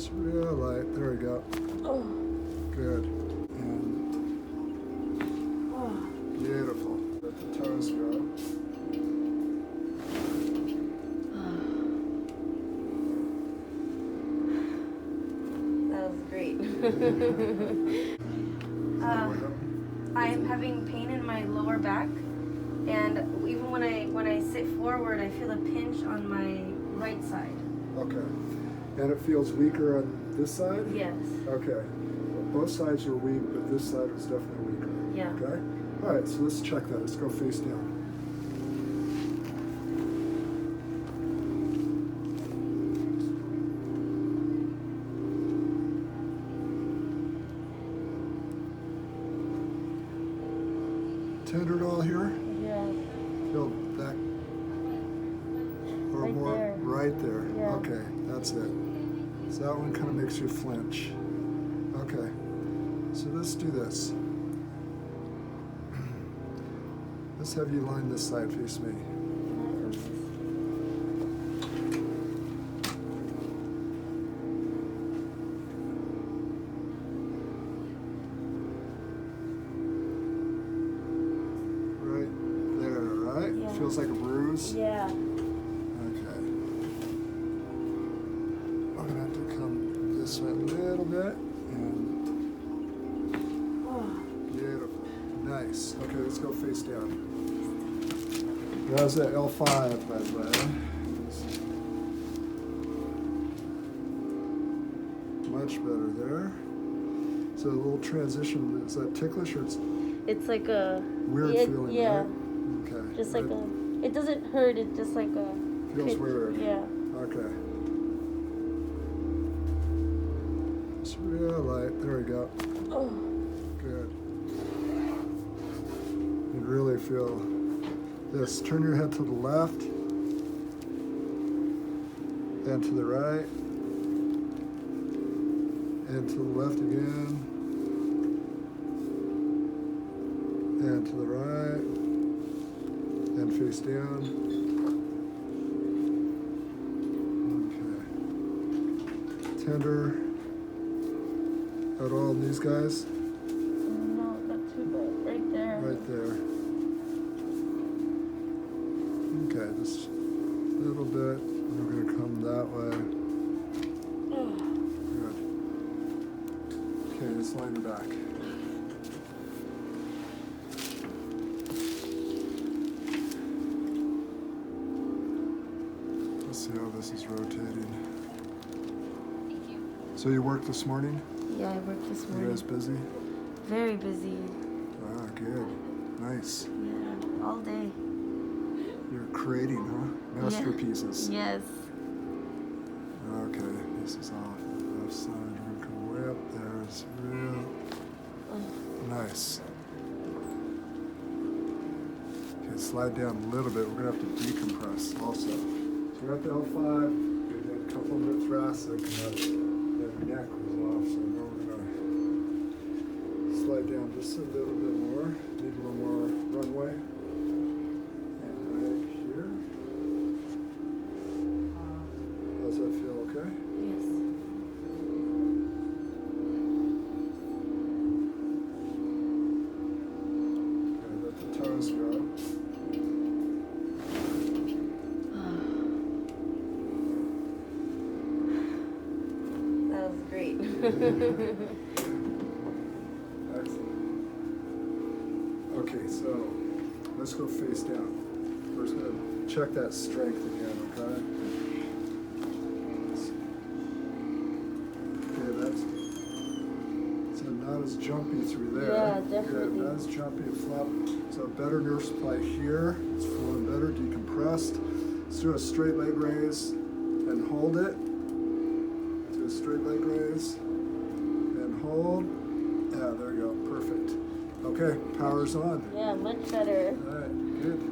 It's real light. There we go. Oh. Good. And beautiful. Let the toes go. That was great. I'm having pain in my lower back, and even when I sit forward, I feel a pinch on my right side. Okay. And it feels weaker on this side? Yes. Okay. Both sides are weak, but this side is definitely weaker. Yeah. Okay? All right, so let's check that. Let's go face down. Tender at all here? Yeah. Feel that? Or Right more? there. Right there. Yeah. Okay, that's it. So that one kind of makes you flinch. Okay, so let's do this. Let's have you line this side, face me. Right there, right? Yeah. Feels like a bruise? Yeah. Okay. I'm gonna have to come this way a little bit, and beautiful, nice. Okay, let's go face down. That was at L5, by the way. Much better there. So a little transition, is that ticklish or It's like a weird feeling, yeah. right? Okay. Just like a. It doesn't hurt. It's just like a. Feels pinch. weird. Yeah. Okay. It's real light. There we go. Oh. Good. You really feel this. Turn your head to the left and to the right and to the left again and to the right and face down. Okay. Tender at all in these guys? No, not too bad. Right there. Right there. Okay, just a little bit. We're going to come that way. Good. Okay, just line your back. Let's see how this is rotating. Thank you. So you worked this morning? Yeah, I worked this You morning. guys busy? Very busy. Ah, good. Nice. Yeah, all day. You're creating, huh? Masterpieces. Yes. Okay, this is off the left side. We're gonna come way up there. It's real nice. Okay, slide down a little bit. We're gonna have to decompress also. So we're at the L5. We did a couple of thoracic, and that neck was off. So now we're gonna slide down just a little bit more. Need a little more runway. And right here. Does that feel okay? Yes. Okay, let the toes go. That was great. Excellent. Okay, so let's go face down. First, gonna check that strength again, okay? Okay, that's so not as jumpy through there. Yeah, definitely. Good, not as jumpy and flop. So better nerve supply here. It's flowing better, decompressed. Let's do a straight leg raise and hold it. Do a straight leg raise and hold. Yeah, there you go. Perfect. Okay, power's on. Yeah, much better. All right, good.